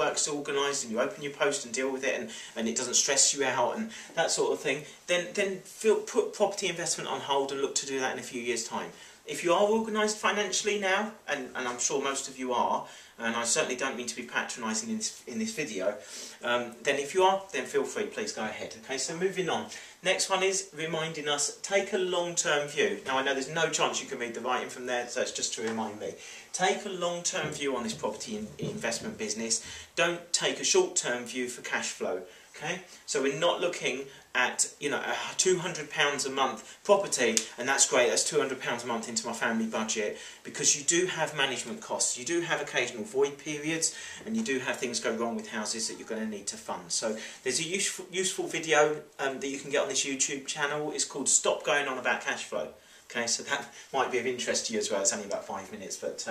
work's organised and you open your post and deal with it, and it doesn't stress you out and that sort of thing, then put property investment on hold and look to do that in a few years' time. If you are organised financially now, and I'm sure most of you are, and I certainly don't mean to be patronising in this video, then if you are, then feel free, please go ahead. Okay, so moving on. Next one is reminding us, take a long-term view. Now I know there's no chance you can read the writing from there, so it's just to remind me. Take a long-term view on this property investment business. Don't take a short-term view for cash flow. Okay, so we're not looking at, you know, a £200 a month property, and that's great, that's £200 a month into my family budget, because you do have management costs, you do have occasional void periods, and you do have things go wrong with houses that you're going to need to fund. So there's a useful video that you can get on this YouTube channel. It's called Stop Going On About Cash Flow. Okay, so that might be of interest to you as well. It's only about 5 minutes, but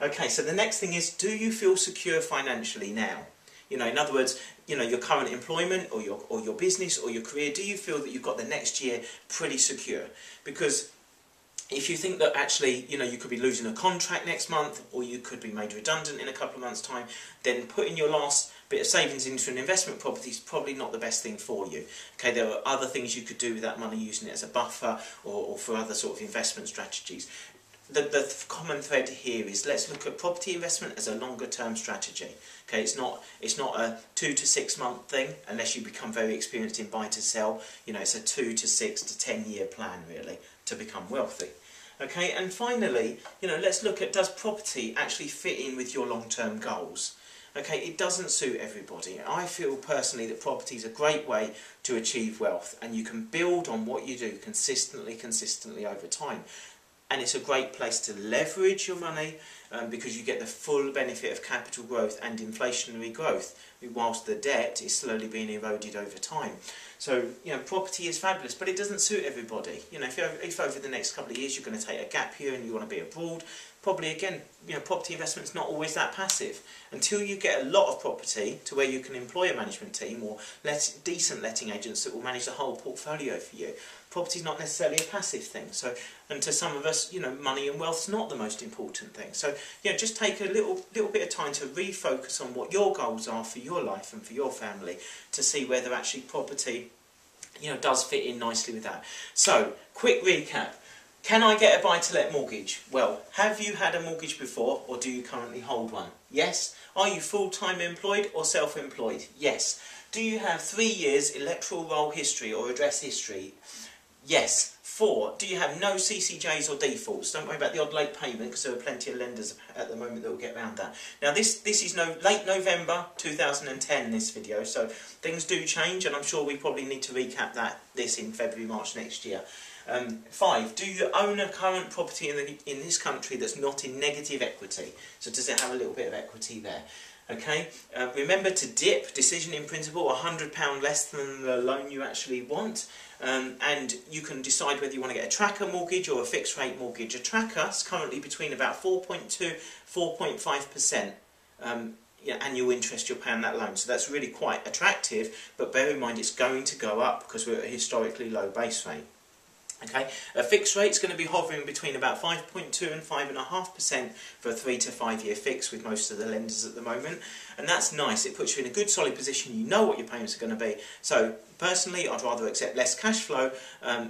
okay, so the next thing is, do you feel secure financially now? You know, in other words, you know, your current employment or your business or your career, do you feel that you've got the next year pretty secure? Because if you think that actually, you know, you could be losing a contract next month, or you could be made redundant in a couple of months' time, then putting your last bit of savings into an investment property is probably not the best thing for you. Okay, there are other things you could do with that money, using it as a buffer or for other sort of investment strategies. The common thread here is, let's look at property investment as a longer term strategy. Okay, it's not a 2 to 6 month thing, unless you become very experienced in buy to sell. You know, it's a 2 to 6 to 10 year plan really to become wealthy. Okay, and finally, you know, let's look at, does property actually fit in with your long term goals? Okay, it doesn't suit everybody. I feel personally that property is a great way to achieve wealth, and you can build on what you do consistently over time. And it's a great place to leverage your money, because you get the full benefit of capital growth and inflationary growth, whilst the debt is slowly being eroded over time. So, you know, property is fabulous, but it doesn't suit everybody. You know, if over the next couple of years you're going to take a gap year and you want to be abroad, probably again, you know, property investment's not always that passive. Until you get a lot of property to where you can employ a management team or decent letting agents that will manage the whole portfolio for you, property's not necessarily a passive thing. So, and to some of us, you know, money and wealth's not the most important thing. So, you know, just take a little bit of time to refocus on what your goals are for your life and for your family, to see whether actually property, you know, does fit in nicely with that. So, quick recap. Can I get a buy-to-let mortgage? Well, have you had a mortgage before, or do you currently hold one? Yes. Are you full-time employed or self-employed? Yes. Do you have 3 years electoral roll history or address history? Yes. 4. Do you have no CCJs or defaults? Don't worry about the odd late payment, because there are plenty of lenders at the moment that will get around that. Now this is late November 2010, this video, so things do change, and I'm sure we probably need to recap this in February, March next year. 5. Do you own a current property in this country that's not in negative equity? So does it have a little bit of equity there? Okay. Remember to dip, decision in principle, £100 less than the loan you actually want. And you can decide whether you want to get a tracker mortgage or a fixed rate mortgage. A tracker is currently between about 4.2 4.5% annual interest you'll pay on that loan. So that's really quite attractive, but bear in mind it's going to go up because we're at a historically low base rate. Okay, a fixed rate is going to be hovering between about 5.2 and 5.5% for a 3 to 5 year fix with most of the lenders at the moment, and that's nice. It puts you in a good solid position. You know what your payments are going to be. So personally, I'd rather accept less cash flow,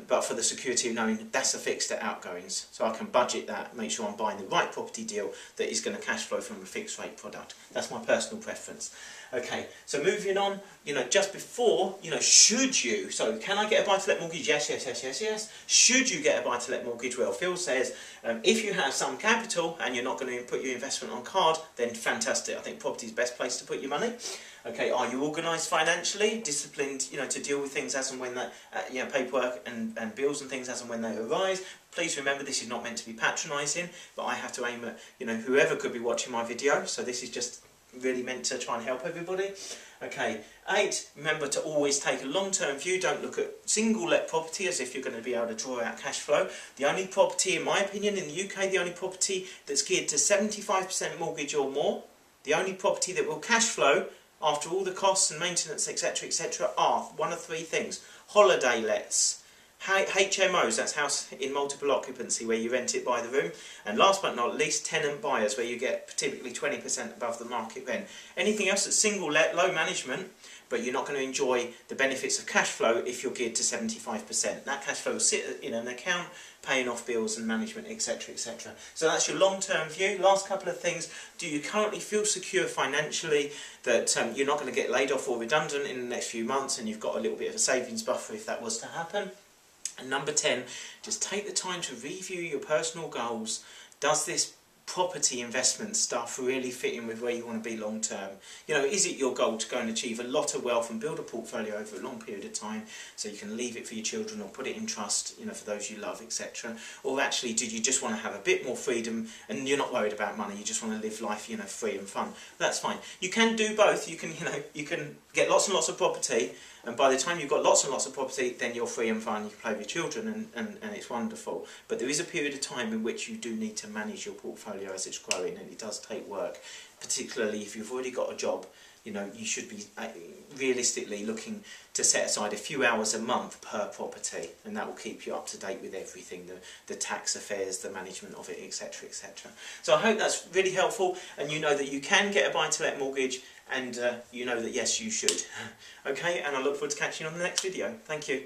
but for the security of knowing that's a fixed at outgoings, so I can budget that, make sure I'm buying the right property deal that is going to cash flow from a fixed rate product. That's my personal preference. Okay, so moving on, you know, just before, you know, should you, so can I get a buy-to-let mortgage? Yes, yes, yes, yes, yes. Should you get a buy-to-let mortgage? Well, Phil says, if you have some capital and you're not going to put your investment on card, then fantastic. I think property is the best place to put your money. Okay, are you organised financially, disciplined, you know, to deal with things as and when that, you know, paperwork and bills and things as and when they arise? Please remember, this is not meant to be patronising, but I have to aim at, you know, whoever could be watching my video, so this is just really meant to try and help everybody. Okay, 8, remember to always take a long-term view. Don't look at single-let property as if you're going to be able to draw out cash flow. The only property, in my opinion, in the UK, the only property that's geared to 75% mortgage or more, the only property that will cash flow after all the costs and maintenance, etc., etc., are one of 3 things: holiday lets, HMOs, that's house in multiple occupancy, where you rent it by the room. And last but not least, tenant buyers, where you get typically 20% above the market rent. Anything else that's single let, low management, but you're not going to enjoy the benefits of cash flow if you're geared to 75%. That cash flow will sit in an account, paying off bills and management, etc, etc. So that's your long-term view. Last couple of things: do you currently feel secure financially that you're not going to get laid off or redundant in the next few months, and you've got a little bit of a savings buffer if that was to happen? And number 10, just take the time to review your personal goals. Does this property investment stuff really fit in with where you want to be long term? You know, is it your goal to go and achieve a lot of wealth and build a portfolio over a long period of time so you can leave it for your children or put it in trust, you know, for those you love, etc.? Or actually, did you just want to have a bit more freedom and you're not worried about money, you just want to live life, you know, free and fun? That's fine. You can do both. You can, you know, you can get lots and lots of property, and by the time you've got lots and lots of property, then you're free and fun, you can play with your children, and it's wonderful. But there is a period of time in which you do need to manage your portfolio as it's growing, and it does take work, particularly if you've already got a job. You know, you should be realistically looking to set aside a few hours a month per property, and that will keep you up to date with everything, the tax affairs, the management of it, etc, etc. So I hope that's really helpful, and you know that you can get a buy-to-let mortgage, and you know that yes, you should. Okay, and I look forward to catching you on the next video. Thank you.